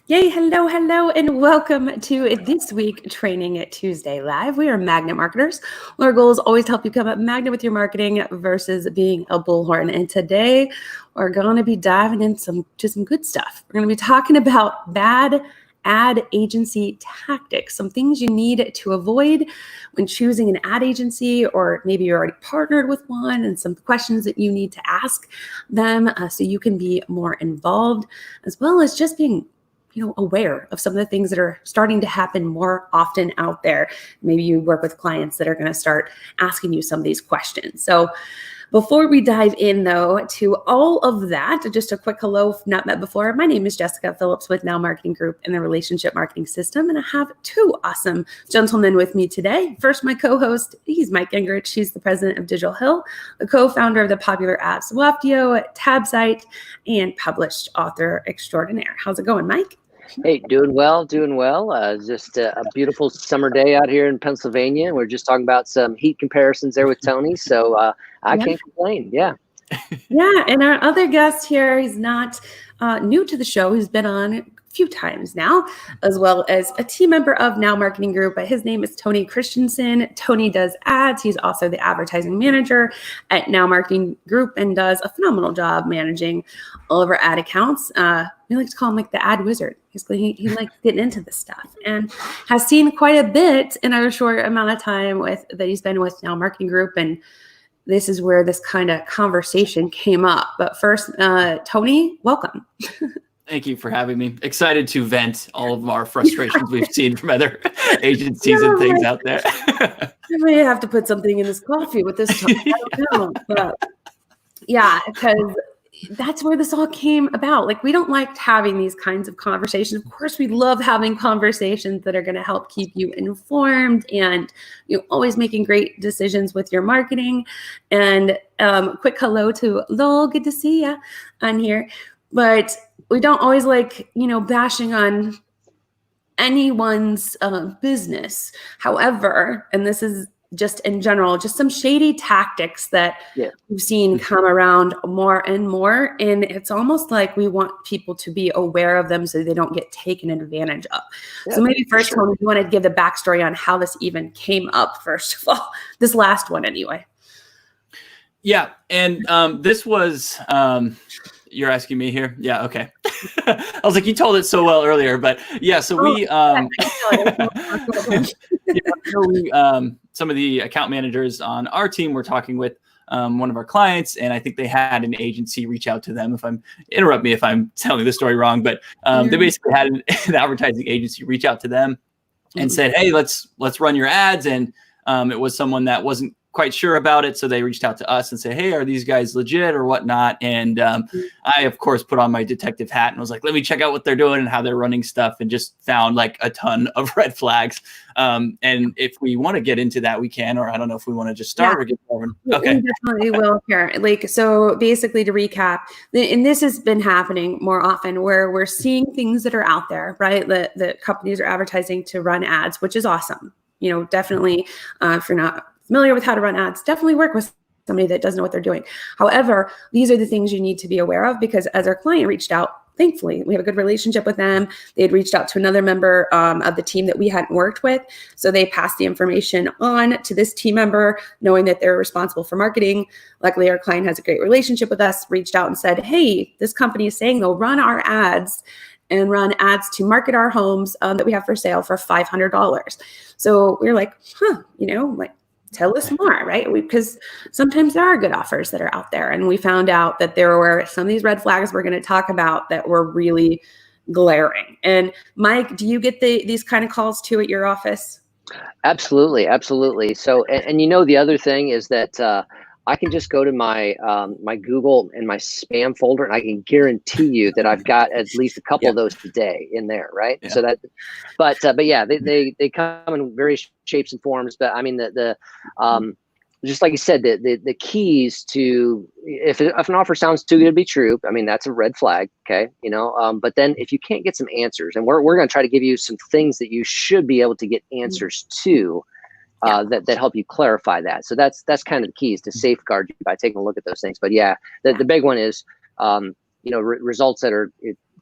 Yay, hello, and welcome to this week Training It Tuesday Live. We are magnet marketers. Our goal is always to help you become a magnet with your marketing versus being a bullhorn. And today we're going to be diving into some good stuff. We're going to be talking about bad ad agency tactics, some things you need to avoid when choosing an ad agency, or maybe you're already partnered with one, and some questions that you need to ask them so you can be more involved, as well as just being aware of some of the things that are starting to happen more often out there. Maybe you work with clients that are going to start asking you some of these questions. So before we dive in, though, to all of that, just a quick hello, if not met before. My name is Jessika Phillips with Now Marketing Group in the Relationship Marketing System, and I have two awesome gentlemen with me today. First, my co-host, he's Mike Gingerich. He's the president of Digital Hill, the co-founder of the popular app Waftio, Tabsite, and published author extraordinaire. How's it going, Mike? Hey, doing well. Just a beautiful summer day out here in Pennsylvania. We're just talking about some heat comparisons there with Tony, so I can't complain. Yeah. Yeah, and our other guest here, he's not new to the show. He's been on a few times now, as well as a team member of Now Marketing Group. But his name is Tony Christensen. Tony does ads. He's also the advertising manager at Now Marketing Group and does a phenomenal job managing all of our ad accounts. We like to call him like the ad wizard. He likes getting into this stuff and has seen quite a bit in a short amount of time that he's been with Now Marketing Group. And this is where this kind of conversation came up. But first, Tony, welcome. Thank you for having me. Excited to vent all of our frustrations we've seen from other agencies and things out there. I may have to put something in this coffee with this talk. I don't know. But yeah, because that's where this all came about. Like, we don't like having these kinds of conversations. Of course, we love having conversations that are going to help keep you informed and always making great decisions with your marketing. And quick hello to Lowell. Good to see you on here. But we don't always like, bashing on anyone's business. However, and this is just in general, just some shady tactics that we've seen come around more and more. And it's almost like we want people to be aware of them so they don't get taken advantage of. Yeah, so maybe first, Tony, you want to give the backstory on how this even came up, first of all, this last one anyway. Yeah. And this was, you're asking me here? Yeah. Okay. I was like, you told it so well earlier, but yeah. So some of the account managers on our team were talking with one of our clients, and I think they had an agency reach out to them. Interrupt me if I'm telling the story wrong, but they basically had an advertising agency reach out to them and said, hey, let's run your ads. And it was someone that wasn't quite sure about it. So they reached out to us and said, hey, are these guys legit or whatnot? And I, of course, put on my detective hat and was like, let me check out what they're doing and how they're running stuff, and just found like a ton of red flags. And if we want to get into that, we can, or I don't know if we want to just start or get going. Okay. We definitely will here. So basically, to recap, and this has been happening more often, where we're seeing things that are out there, right? The companies are advertising to run ads, which is awesome. Definitely, if you're not familiar with how to run ads, definitely work with somebody that doesn't know what they're doing. However, these are the things you need to be aware of, because as our client reached out, thankfully, we have a good relationship with them. They had reached out to another member of the team that we hadn't worked with. So they passed the information on to this team member, knowing that they're responsible for marketing. Luckily, our client has a great relationship with us, reached out and said, hey, this company is saying they'll run our ads and run ads to market our homes that we have for sale for $500. So we were like, tell us more, right? Because sometimes there are good offers that are out there. And we found out that there were some of these red flags we're going to talk about that were really glaring. And Mike, do you get these kind of calls too at your office? Absolutely. So, and the other thing is that I can just go to my my Google and my spam folder, and I can guarantee you that I've got at least a couple of those today in there, right? Yeah. So but yeah, they come in various shapes and forms. But I mean, the just like you said, the keys to, if an offer sounds too good to be true, I mean, that's a red flag. Okay. But then if you can't get some answers, and we're going to try to give you some things that you should be able to get answers to, that help you clarify that. So that's kind of the keys to safeguard you by taking a look at those things. But yeah, the big one is, results that are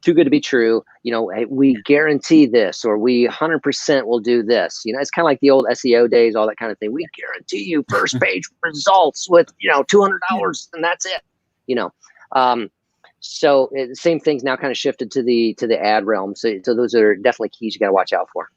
too good to be true. Hey, we guarantee this, or we 100% will do this. It's kind of like the old SEO days, all that kind of thing. We guarantee you first page results with, $200 and that's it. So the same thing's now kind of shifted to the ad realm. So those are definitely keys you got to watch out for.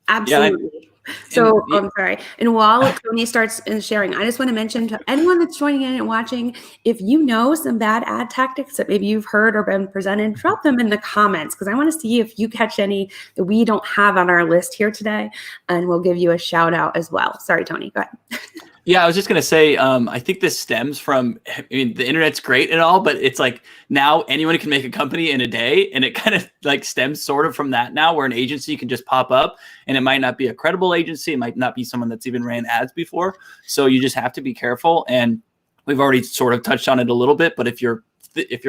Absolutely. So I'm sorry. And while Tony starts sharing, I just want to mention to anyone that's joining in and watching, if you know some bad ad tactics that maybe you've heard or been presented, drop them in the comments, because I want to see if you catch any that we don't have on our list here today, and we'll give you a shout out as well. Sorry, Tony, go ahead. Yeah, I was just going to say, I think this stems from, the internet's great and all, but it's like now anyone can make a company in a day. And it kind of like stems sort of from that now, where an agency can just pop up, and it might not be a credible agency. It might not be someone that's even ran ads before. So you just have to be careful. And we've already sort of touched on it a little bit, but if you're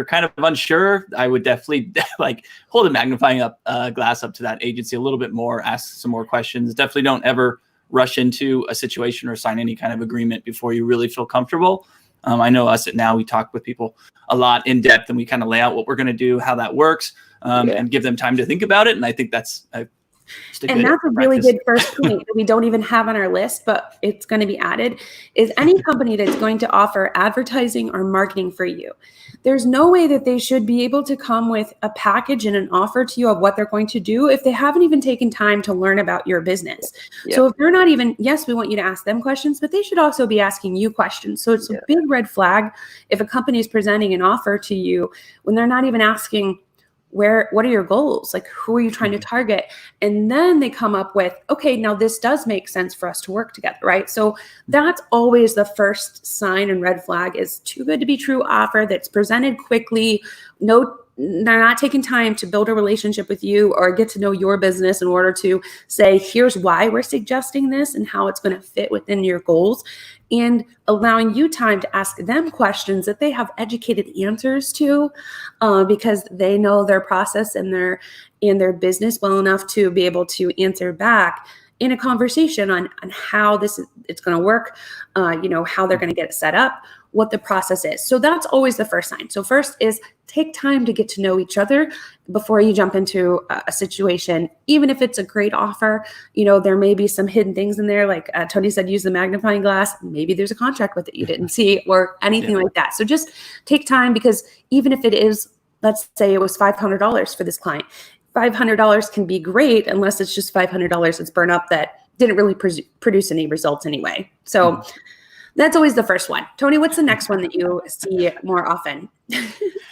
kind of unsure, I would definitely like hold a magnifying glass up to that agency a little bit more, ask some more questions. Definitely don't ever rush into a situation or sign any kind of agreement before you really feel comfortable. I know us at Now, we talk with people a lot in depth, and we kind of lay out what we're going to do, how that works, and give them time to think about it. And I think that's that's a really good first point that we don't even have on our list, but it's going to be added, is any company that's going to offer advertising or marketing for you. There's no way that they should be able to come with a package and an offer to you of what they're going to do if they haven't even taken time to learn about your business. Yep. So if they're not even, yes, we want you to ask them questions, but they should also be asking you questions. So it's a big red flag if a company is presenting an offer to you when they're not even asking, what are your goals? Like, who are you trying to target? And then they come up with, okay, now this does make sense for us to work together, right? So that's always the first sign and red flag, is too good to be true offer that's presented quickly. They're not taking time to build a relationship with you or get to know your business in order to say, here's why we're suggesting this and how it's going to fit within your goals, and allowing you time to ask them questions that they have educated answers to, because they know their process and their business well enough to be able to answer back in a conversation on how it's going to work, how they're going to get it set up, what the process is. So that's always the first sign. So first is take time to get to know each other before you jump into a situation. Even if it's a great offer, there may be some hidden things in there. Like Tony said, use the magnifying glass. Maybe there's a contract with it you didn't see, or anything like that. So just take time, because even if it is, let's say it was $500 for this client, $500 can be great unless it's just $500 that's burned up that didn't really produce any results anyway. So that's always the first one. Tony, what's the next one that you see more often?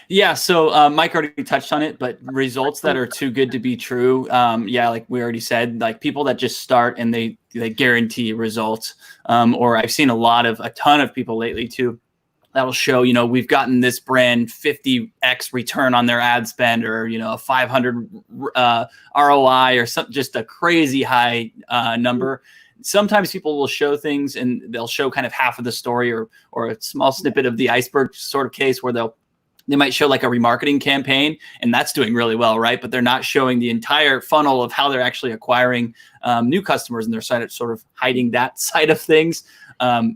Yeah, so Mike already touched on it, but results that are too good to be true. Like we already said, like people that just start and they guarantee results. Or I've seen a ton of people lately too, that'll show, we've gotten this brand 50x return on their ad spend, or, a 500 ROI, or just a crazy high number. Sometimes people will show things and they'll show kind of half of the story or a small snippet of the iceberg sort of case, where they might show like a remarketing campaign, and that's doing really well, right? But they're not showing the entire funnel of how they're actually acquiring new customers, and they're sort of hiding that side of things,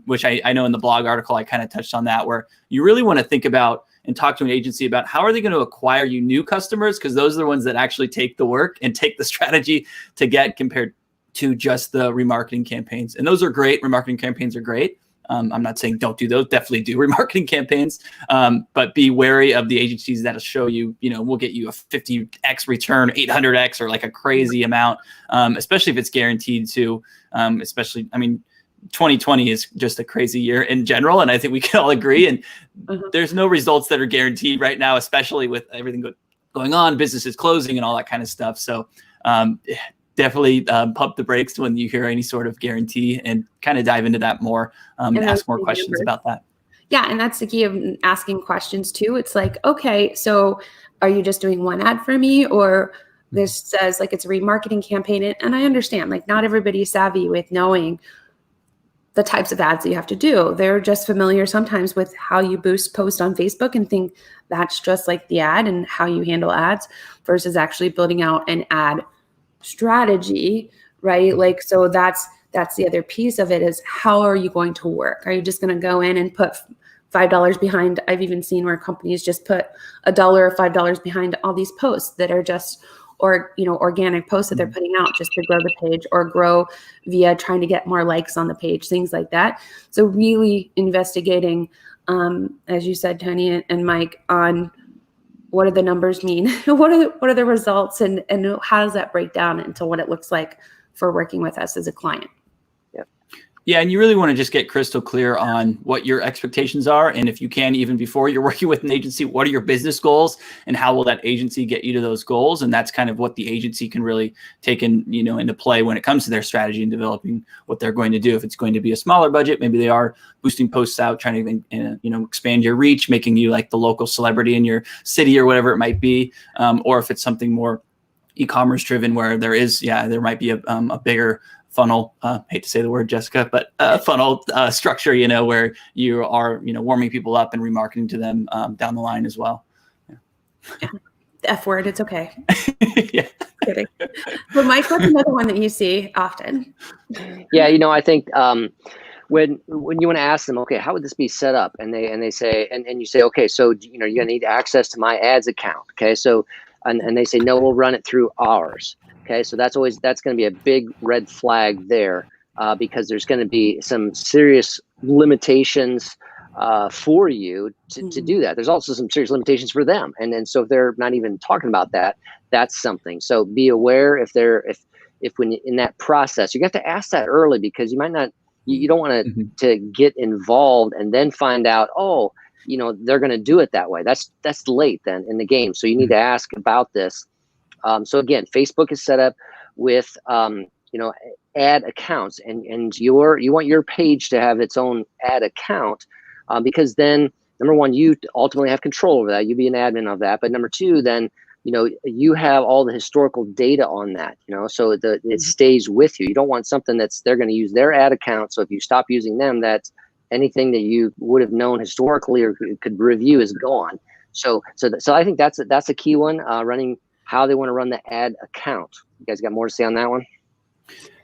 which I know in the blog article I kind of touched on that, where you really want to think about and talk to an agency about how are they going to acquire you new customers, because those are the ones that actually take the work and take the strategy to get, compared to just the remarketing campaigns. And those are great. Remarketing campaigns are great. I'm not saying don't do those. Definitely do remarketing campaigns, but be wary of the agencies that'll show you, we'll get you a 50x return, 800x, or like a crazy amount, especially if it's guaranteed to. 2020 is just a crazy year in general, and I think we can all agree. And there's no results that are guaranteed right now, especially with everything going on, businesses closing and all that kind of stuff. So definitely pump the brakes when you hear any sort of guarantee, and kind of dive into that more, and ask more questions about that. Yeah, and that's the key of asking questions too. It's like, okay, so are you just doing one ad for me, or this says like it's a remarketing campaign? And I understand, like, not everybody's savvy with knowing the types of ads that you have to do. They're just familiar sometimes with how you post on Facebook, and think that's just like the ad and how you handle ads, versus actually building out an ad strategy, right? Like, so that's the other piece of it, is how are you going to work? Are you just going to go in and put $5 behind. I've even seen where companies just put $1 or $5 behind all these posts that are just, or, organic posts that they're putting out just to grow the page or grow via trying to get more likes on the page, things like that. So really investigating, as you said, Tony and Mike, on what do the numbers mean? What are the results, and how does that break down into what it looks like for working with us as a client? Yeah, and you really want to just get crystal clear on what your expectations are. And if you can, even before you're working with an agency, what are your business goals and how will that agency get you to those goals? And that's kind of what the agency can really take into play when it comes to their strategy and developing what they're going to do. If it's going to be a smaller budget, maybe they are boosting posts out, trying to expand your reach, making you like the local celebrity in your city or whatever it might be. Or if it's something more e-commerce driven where there might be a bigger funnel, hate to say the word, Jessika, but funnel structure, where you are, warming people up and remarketing to them down the line as well. Yeah. The F word, it's okay. Yeah. Kidding. But Mike, what's another one that you see often? Yeah, I think when you want to ask them, okay, how would this be set up? And they say, and you say, okay, so you're gonna need access to my ads account. Okay, so and they say, no, we'll run it through ours. Okay, so that's going to be a big red flag there, because there's going to be some serious limitations for you to do that. There's also some serious limitations for them, and then so if they're not even talking about that, that's something. So be aware if when in that process, you have to ask that early, because you might not, you don't want to get involved and then find out, oh, they're going to do it that way. That's late then in the game. So you need to ask about this. So again, Facebook is set up with, ad accounts, and you want your page to have its own ad account, because then number one, you ultimately have control over that. You be an admin of that. But number two, then, you have all the historical data on that, so it stays with you. You don't want something they're going to use their ad account. So if you stop using them, that's anything that you would have known historically or could review is gone. So I think that's a key one, running how they want to run the ad account. You guys got more to say on that one?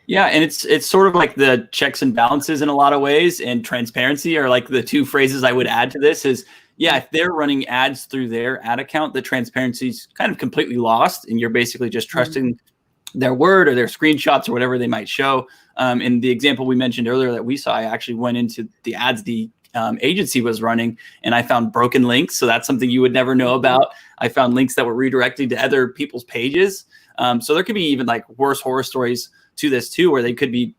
Yeah, and it's sort of like the checks and balances in a lot of ways, and transparency are like the two phrases I would add to this is, if they're running ads through their ad account, the transparency is kind of completely lost, and you're basically just trusting their word or their screenshots or whatever they might show. In the example we mentioned earlier that we saw, I actually went into the ads the agency was running, and I found broken links. So that's something you would never know about. I found links that were redirecting to other people's pages. So there could be even like worse horror stories to this too, where they could be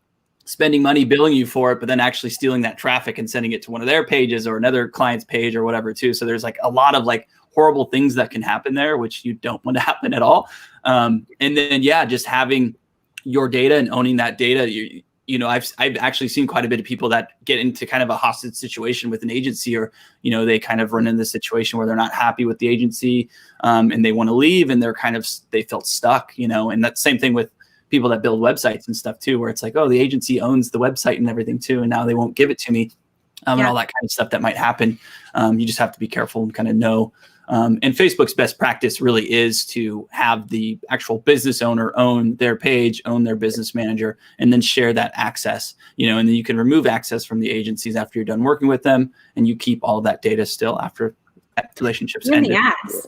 spending money billing you for it, but then actually stealing that traffic and sending it to one of their pages or another client's page or whatever too. So there's like a lot of like horrible things that can happen there, which you don't want to happen at all. And then, just having your data and owning that data, I've actually seen quite a bit of people that get into kind of a hostage situation with an agency, or, they kind of run into the situation where they're not happy with the agency, and they want to leave, and they felt stuck, and that's the same thing with people that build websites and stuff too, where it's like, oh, the agency owns the website and everything too, and now they won't give it to me, and all that kind of stuff that might happen. You just have to be careful and kind of know. And Facebook's best practice really is to have the actual business owner own their page, own their business manager, and then share that access, and then you can remove access from the agencies after you're done working with them, and you keep all of that data still after that relationship's ended. The ads.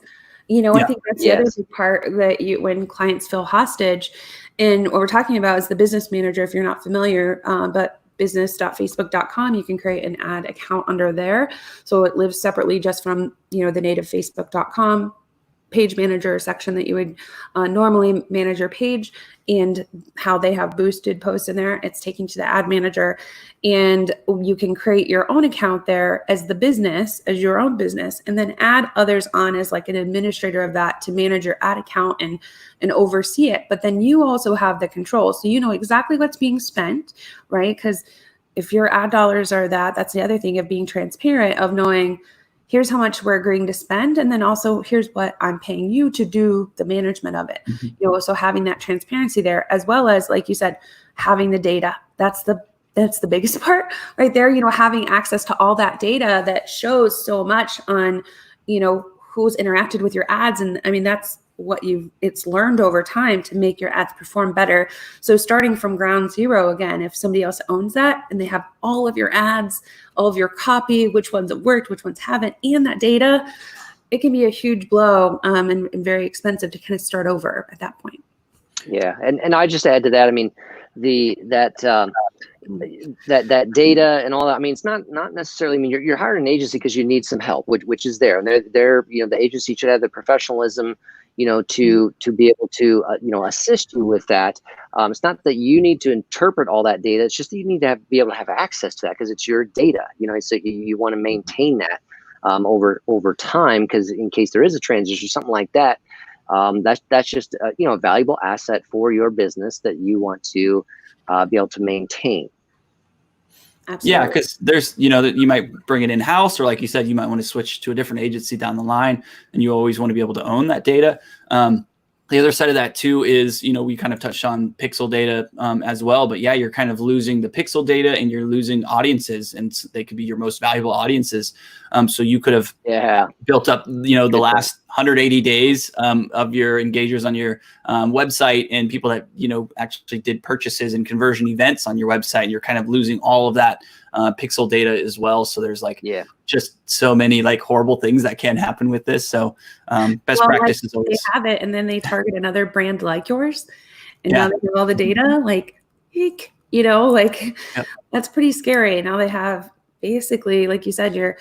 I think that's the other big part that when clients feel hostage, and what we're talking about is the business manager, if you're not familiar, but business.facebook.com, you can create an ad account under there. So it lives separately just from, the native facebook.com page manager section that you would normally manage your page, and how they have boosted posts in there. It's taken to the ad manager, and you can create your own account there as the business, as your own business, and then add others on as like an administrator of that to manage your ad account and oversee it. But then you also have the control. So you know exactly what's being spent, right? Because if your ad dollars are that's the other thing of being transparent, of knowing, here's how much we're agreeing to spend, and then also here's what I'm paying you to do the management of it. So having that transparency there, as well as, like you said, having the data. That's the biggest part right there. Having access to all that data that shows so much on, who's interacted with your ads. And I mean, that's it's learned over time to make your ads perform better. So starting from ground zero, again, if somebody else owns that and they have all of your ads, all of your copy, which ones have worked, which ones haven't, and that data, it can be a huge blow and very expensive to kind of start over at that point. Yeah, and I just add to that. I mean, that data and all that. I mean, it's not necessarily. I mean, you're hiring an agency because you need some help, which is there, and they're the agency should have the professionalism, to be able to assist you with that. It's not that you need to interpret all that data. It's just that you need to be able to have access to that because it's your data. So you want to maintain that over time, because in case there is a transition, something like that. That's just a valuable asset for your business that you want to be able to maintain. Absolutely. Yeah, because there's that you might bring it in house, or like you said, you might want to switch to a different agency down the line, and you always want to be able to own that data. The other side of that too is, we kind of touched on pixel data as well, but yeah, you're kind of losing the pixel data and you're losing audiences, and they could be your most valuable audiences. So you could have built up, the last 180 days of your engagers on your website, and people that, actually did purchases and conversion events on your website, and you're kind of losing all of that pixel data as well. So there's just so many horrible things that can happen with this. So best practice is always they have it, and then they target another brand like yours, and now they have all the data. That's pretty scary. Now they have basically, like you said, your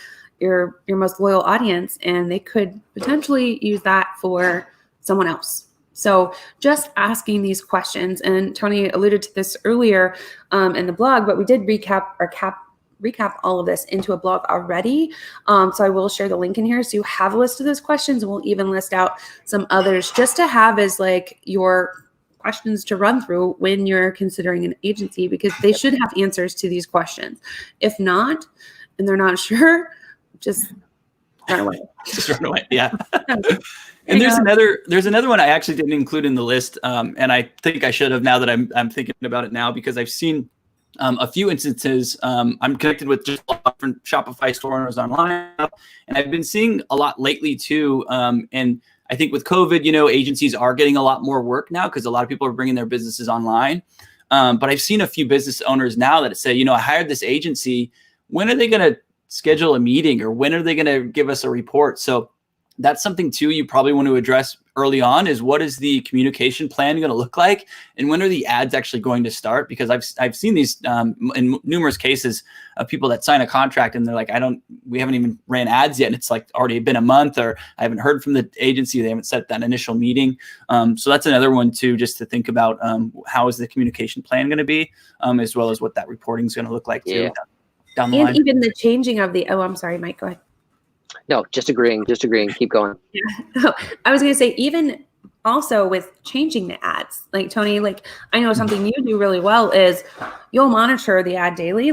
most loyal audience, and they could potentially use that for someone else. So just asking these questions, and Tony alluded to this earlier in the blog, but we did recap all of this into a blog already. So I will share the link in here so you have a list of those questions, and we'll even list out some others just to have as your questions to run through when you're considering an agency, because they should have answers to these questions. If not, and they're not sure, just run away. Just run away. Yeah. And there's another one I actually didn't include in the list. And I think I should have, now that I'm thinking about it now, because I've seen a few instances. I'm connected with just a lot of different Shopify store owners online, and I've been seeing a lot lately too. And I think with COVID, agencies are getting a lot more work now because a lot of people are bringing their businesses online. But I've seen a few business owners now that say, I hired this agency. When are they going to schedule a meeting, or when are they going to give us a report? So that's something too you probably want to address early on, is what is the communication plan going to look like, and when are the ads actually going to start? Because I've seen these in numerous cases of people that sign a contract and they're like, we haven't even ran ads yet, and it's already been a month, or I haven't heard from the agency, they haven't set that initial meeting. So that's another one too, just to think about how is the communication plan going to be, as well as what that reporting is going to look like too. Down the line. And even the changing of I'm sorry, Mike, go ahead. No, just agreeing. Keep going. Yeah. I was going to say, even also with changing the ads, Tony, I know something you do really well is you'll monitor the ad daily.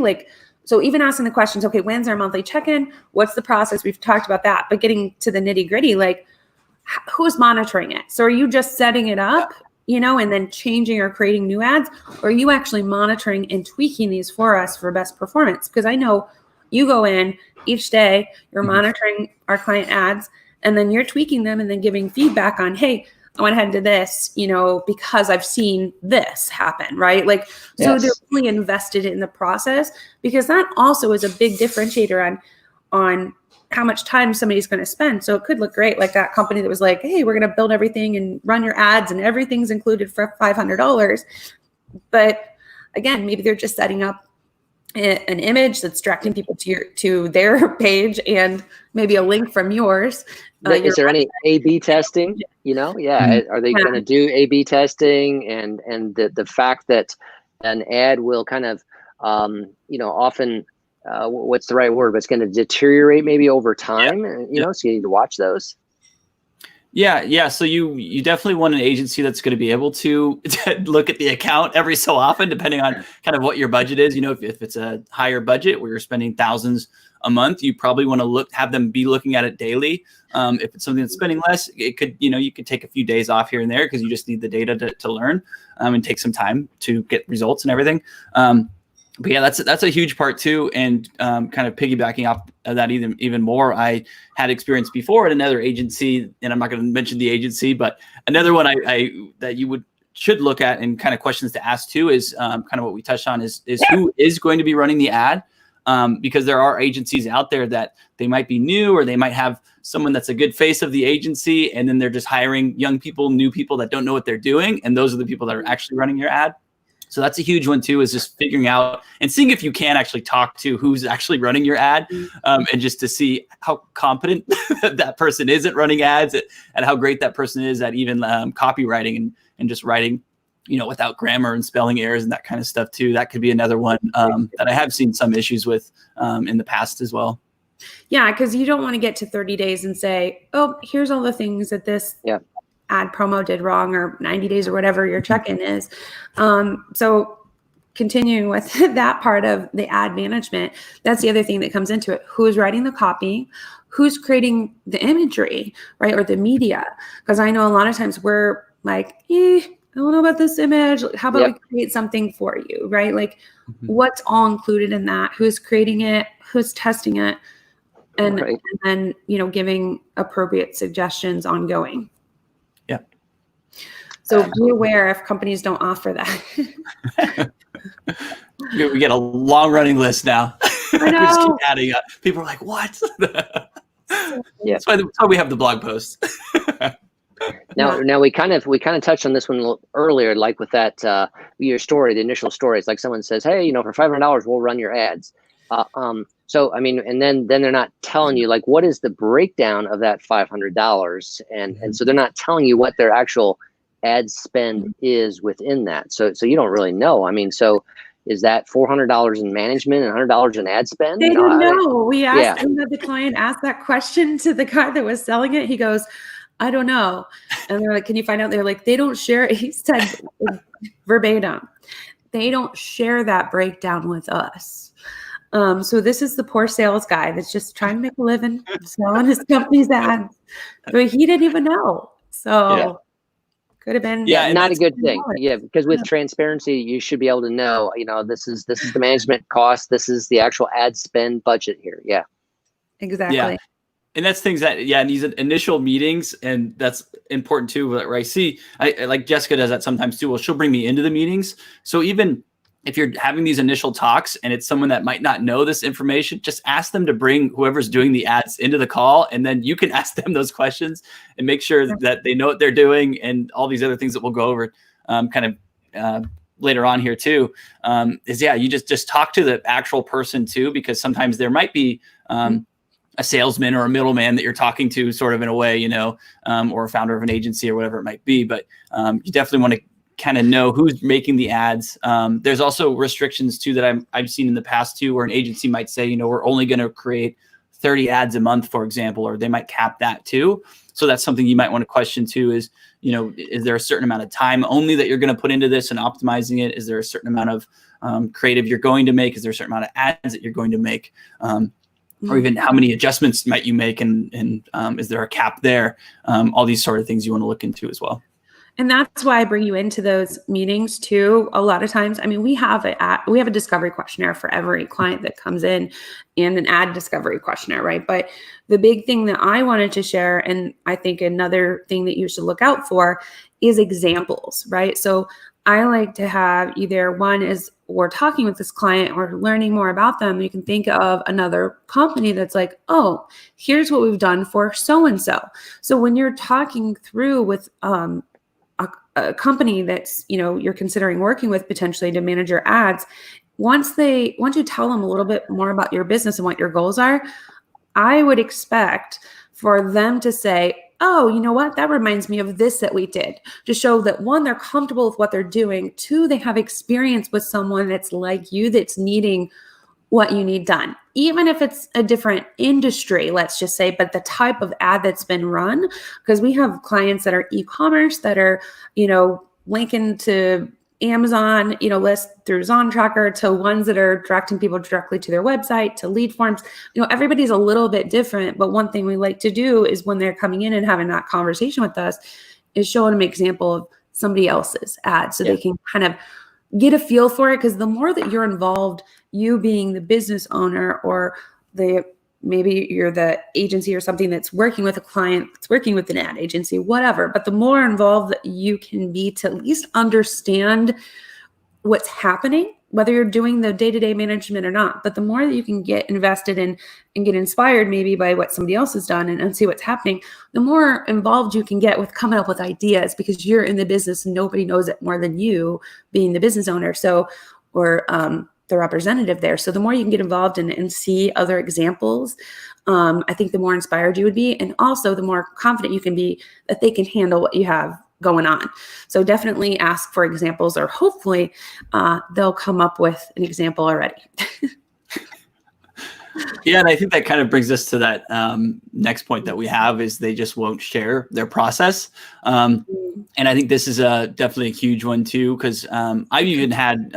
So even asking the questions, okay, when's our monthly check-in? What's the process? We've talked about that, but getting to the nitty gritty, who's monitoring it? So are you just setting it up, and then changing or creating new ads? Or are you actually monitoring and tweaking these for us for best performance? Because I know you go in each day, you're monitoring our client ads, and then you're tweaking them and then giving feedback on, hey, I went ahead and did this, because I've seen this happen, right? So they're really invested in the process, because that also is a big differentiator on how much time somebody's going to spend. So it could look great, like that company that was like, hey, we're going to build everything and run your ads and everything's included for $500. But again, maybe they're just setting up an image that's directing people to their page and maybe a link from yours. Is there any A/B testing? Are they going to do A/B testing? And the fact that an ad will kind of, often, what's the right word? But it's going to deteriorate maybe over time. So you need to watch those. Yeah. So you definitely want an agency that's going to be able to look at the account every so often, depending on kind of what your budget is. If it's a higher budget where you're spending thousands a month, you probably want to have them be looking at it daily. If it's something that's spending less, it could, you could take a few days off here and there because you just need the data to learn and take some time to get results and everything. But yeah, that's a huge part too. And kind of piggybacking off of that even more, I had experience before at another agency, and I'm not going to mention the agency, but another one I that you should look at, and kind of questions to ask too, is kind of what we touched on is who is going to be running the ad, because there are agencies out there that they might be new, or they might have someone that's a good face of the agency, and then they're just hiring young people, new people that don't know what they're doing, and those are the people that are actually running your ad. So that's a huge one too, is just figuring out and seeing if you can actually talk to who's actually running your ad, and just to see how competent that person is at running ads, and how great that person is at even copywriting and just writing, without grammar and spelling errors and that kind of stuff too. That could be another one that I have seen some issues with in the past as well. Yeah, because you don't want to get to 30 days and say, oh, here's all the things that this ad promo did wrong, or 90 days or whatever your check-in is. So continuing with that part of the ad management, that's the other thing that comes into it. Who's writing the copy? Who's creating the imagery, right? Or the media? Because I know a lot of times we're like, I don't know about this image. How about we create something for you, right? Like what's all included in that? Who's creating it? Who's testing it? And then, giving appropriate suggestions ongoing. So be aware if companies don't offer that. We get a long running list now. I know. We just keep adding up. People are like, what? That's why we have the blog post. Now we kind of touched on this one a little earlier, like with that your story, the initial story. It's like someone says, hey, for $500 we'll run your ads. So I mean, and then they're not telling you like what is the breakdown of that $500, and so they're not telling you what their actual ad spend is within that. So you don't really know. I mean, so is that $400 in management and $100 in ad spend? They didn't know. We asked, and the client asked that question to the guy that was selling it. He goes, I don't know. And they're like, can you find out? They're like, they don't share it. He said verbatim, they don't share that breakdown with us. So this is the poor sales guy that's just trying to make a living selling his company's ads. But he didn't even know. So could have been not a good thing. Yeah, because with transparency, you should be able to know, this is the management cost, this is the actual ad spend budget here. Yeah. Exactly. Yeah. And that's things that, in these initial meetings, and that's important too, where I see, I like Jessika does that sometimes too. Well, she'll bring me into the meetings. So even if you're having these initial talks and it's someone that might not know this information, just ask them to bring whoever's doing the ads into the call, and then you can ask them those questions and make sure that they know what they're doing, and all these other things that we'll go over later on here too. You just talk to the actual person too, because sometimes there might be a salesman or a middleman that you're talking to, sort of in a way, or a founder of an agency or whatever it might be. But you definitely want to kind of know who's making the ads. There's also restrictions too that I've seen in the past too, where an agency might say, we're only going to create 30 ads a month, for example, or they might cap that too. So that's something you might want to question too, is, is there a certain amount of time only that you're going to put into this and optimizing it? Is there a certain amount of creative you're going to make? Is there a certain amount of ads that you're going to make? Or even how many adjustments might you make? And is there a cap there? All these sort of things you want to look into as well. And that's why I bring you into those meetings too. A lot of times, I mean, we have a discovery questionnaire for every client that comes in, and an ad discovery questionnaire, right? But the big thing that I wanted to share, and I think another thing that you should look out for, is examples, right? So I like to have either one is we're talking with this client or learning more about them. You can think of another company that's like, oh, here's what we've done for so-and-so. So when you're talking through with a company that's, you're considering working with potentially to manage your ads, once you tell them a little bit more about your business and what your goals are, I would expect for them to say, oh, you know what? That reminds me of this that we did, to show that one, they're comfortable with what they're doing. Two, they have experience with someone that's like you, that's needing what you need done. Even if it's a different industry, let's just say, but the type of ad that's been run, because we have clients that are e-commerce that are, linking to Amazon, list through Zon Tracker, to ones that are directing people directly to their website, to lead forms. Everybody's a little bit different, but one thing we like to do is when they're coming in and having that conversation with us is show them an example of somebody else's ad, so they can kind of get a feel for it, because the more that you're involved, you being the business owner, or maybe you're the agency or something that's working with a client, that's working with an ad agency, whatever. But the more involved that you can be to at least understand what's happening, whether you're doing the day-to-day management or not, but the more that you can get invested in and get inspired maybe by what somebody else has done and see what's happening, the more involved you can get with coming up with ideas, because you're in the business and nobody knows it more than you, being the business owner. So, or the representative there. So the more you can get involved and see other examples, I think the more inspired you would be. And also the more confident you can be that they can handle what you have going on. So definitely ask for examples, or hopefully they'll come up with an example already. Yeah, and I think that kind of brings us to that next point that we have, is they just won't share their process. And I think this is definitely a huge one too, because I've even had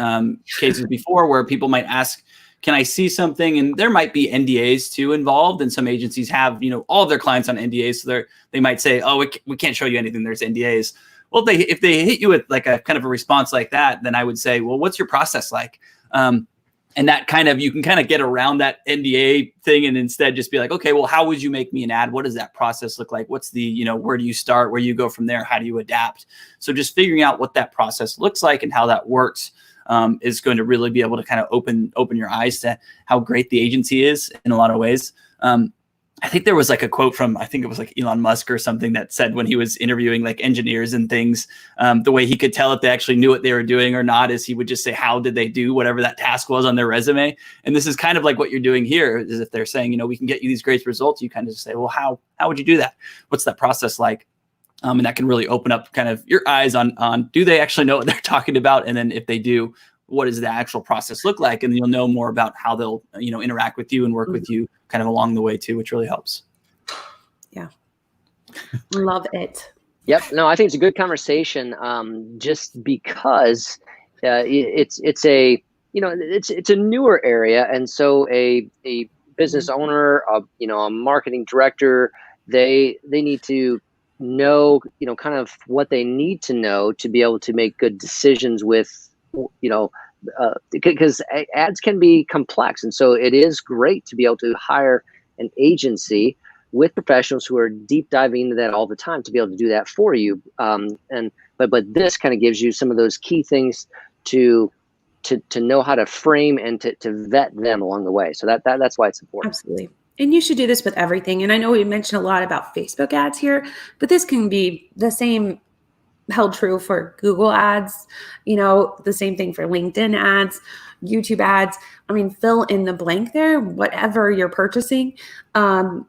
cases before where people might ask, can I see something? And there might be NDAs too involved, and some agencies have, all of their clients on NDAs. So they might say, oh, we can't show you anything, there's NDAs. Well, if they hit you with like a kind of a response like that, then I would say, well, what's your process like? And that you can kind of get around that NDA thing, and instead just be like, okay, well, how would you make me an ad? What does that process look like? What's the, where do you start? Where do you go from there? How do you adapt? So just figuring out what that process looks like and how that works is going to really be able to kind of open your eyes to how great the agency is in a lot of ways. I think there was like a quote from, I think it was like Elon Musk or something, that said when he was interviewing like engineers and things, the way he could tell if they actually knew what they were doing or not is he would just say, how did they do whatever that task was on their resume? And this is kind of like what you're doing here, is if they're saying, we can get you these great results, you kind of just say, well, how would you do that? What's that process like? And that can really open up kind of your eyes on do they actually know what they're talking about? And then if they do, what does the actual process look like? And then you'll know more about how they'll, interact with you and work with you kind of along the way too, which really helps. Yeah. Love it. Yep. No, I think it's a good conversation. Just because it's a newer area, and so a business owner, a marketing director, they need to know kind of what they need to know to be able to make good decisions with because ads can be complex, and so it is great to be able to hire an agency with professionals who are deep diving into that all the time to be able to do that for you. But this kind of gives you some of those key things to know how to frame and to vet them along the way. So that's why it's important. Absolutely. And you should do this with everything. And I know we mentioned a lot about Facebook ads here, but this can be the same held true for Google ads, the same thing for LinkedIn ads, YouTube ads. I mean, fill in the blank there, whatever you're purchasing. And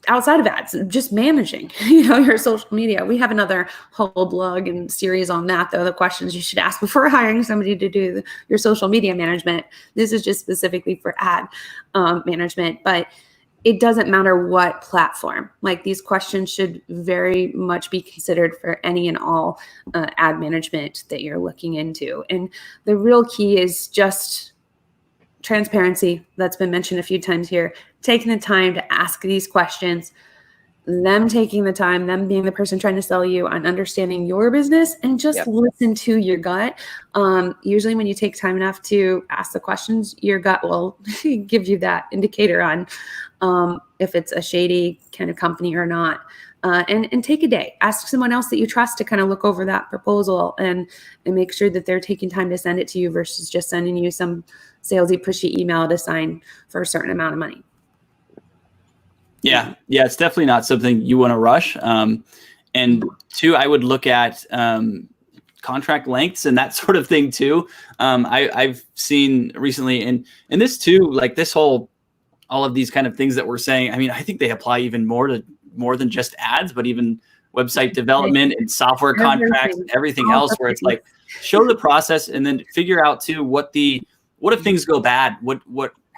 outside of ads, just managing, your social media. We have another whole blog and series on that, though, the questions you should ask before hiring somebody to do your social media management. This is just specifically for ad management, but it doesn't matter what platform. Like, these questions should very much be considered for any and all ad management that you're looking into. And the real key is just transparency. That's been mentioned a few times here. Taking the time to ask these questions, them taking the time, them being the person trying to sell you, on understanding your business, and just listen to your gut. Usually when you take time enough to ask the questions, your gut will give you that indicator on if it's a shady kind of company or not. And take a day. Ask someone else that you trust to kind of look over that proposal and make sure that they're taking time to send it to you versus just sending you some salesy, pushy email to sign for a certain amount of money. Yeah, it's definitely not something you want to rush. And two, I would look at contract lengths and that sort of thing too. I've seen recently, and this too, like this whole, all of these kind of things that we're saying, I mean, I think they apply even more than just ads, but even website development and software contracts and everything else, where it's like, show the process and then figure out too, what if things go bad?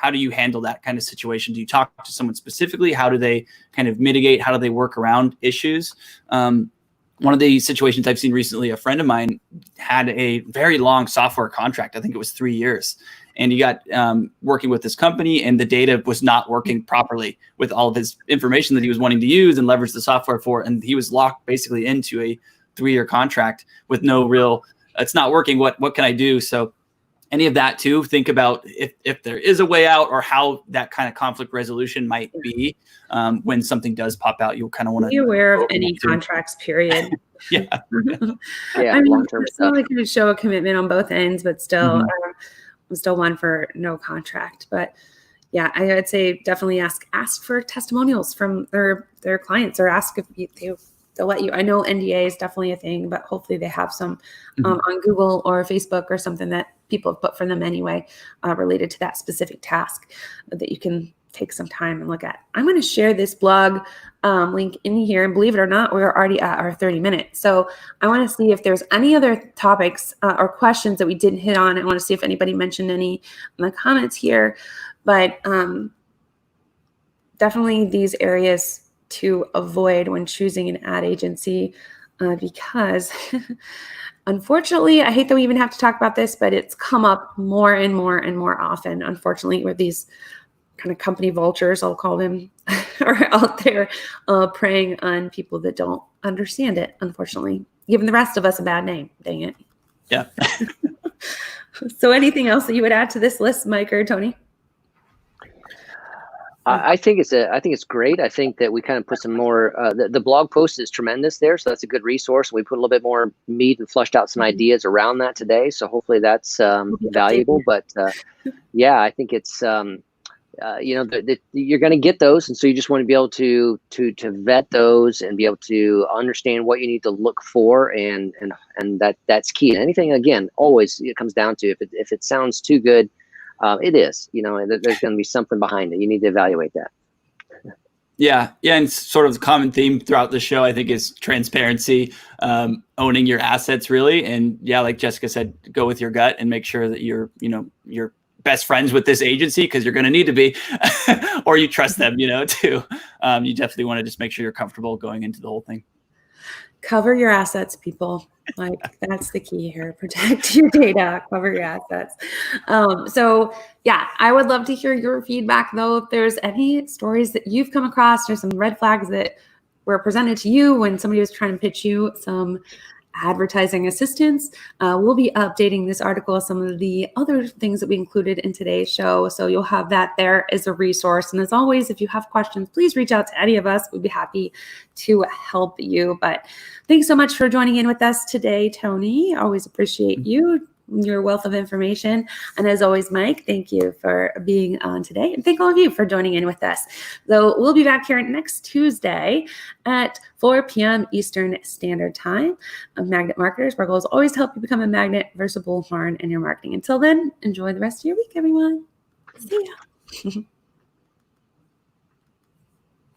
How do you handle that kind of situation? Do you talk to someone specifically? How do they kind of mitigate? How do they work around issues? One of the situations I've seen recently, a friend of mine had a very long software contract. I think it was 3 years. And he got working with this company, and the data was not working properly with all of his information that he was wanting to use and leverage the software for. And he was locked basically into a 3-year contract with no real it's not working. What can I do? So any of that too, think about if there is a way out or how that kind of conflict resolution might be when something does pop out. You'll kind of want to be aware of any contracts, period. Yeah. Yeah. I mean, Long-term it's stuff. not like you show a commitment on both ends, but still, I'm still one for no contract. But yeah, I would say definitely ask for testimonials from their clients, or ask if they'll let you. I know NDA is definitely a thing, but hopefully they have some on Google or Facebook or something that people have put for them anyway, related to that specific task that you can take some time and look at. I'm going to share this blog link in here, and believe it or not, we're already at our 30 minutes. So I want to see if there's any other topics or questions that we didn't hit on. I want to see if anybody mentioned any in the comments here, but definitely these areas to avoid when choosing an ad agency, because unfortunately, I hate that we even have to talk about this, but it's come up more and more and more often, unfortunately, where these kind of company vultures, I'll call them, are out there preying on people that don't understand it, unfortunately, giving the rest of us a bad name. Dang it. Yeah. So anything else that you would add to this list, Mike or Tony? I think it's great. I think that we kind of put some more, the blog post is tremendous there. So that's a good resource. We put a little bit more meat and flushed out some ideas around that today. So hopefully that's valuable. But yeah, I think it's, you're going to get those. And so you just want to be able to vet those and be able to understand what you need to look for. And that's key. And anything, again, always it comes down to, if it sounds too good, it is, there's going to be something behind it. You need to evaluate that. Yeah. And sort of the common theme throughout the show, I think, is transparency, owning your assets, really. And yeah, like Jessika said, go with your gut and make sure that you're best friends with this agency, because you're going to need to be, or you trust them, too. You definitely want to just make sure you're comfortable going into the whole thing. Cover your assets, people. Like, that's the key here. Protect your data, cover your assets. So yeah, I would love to hear your feedback, though. If there's any stories that you've come across or some red flags that were presented to you when somebody was trying to pitch you some advertising assistance, we'll be updating this article, some of the other things that we included in today's show. So you'll have that there as a resource. And as always, if you have questions, please reach out to any of us. We'd be happy to help you. But thanks so much for joining in with us today, Tony. Always appreciate you, your wealth of information. And as always, Mike, thank you for being on today. And thank all of you for joining in with us. So we'll be back here next Tuesday at 4 p.m. Eastern Standard Time of Magnet Marketers. Our goal is always to help you become a magnet versus a bullhorn in your marketing. Until then, enjoy the rest of your week, everyone. See ya.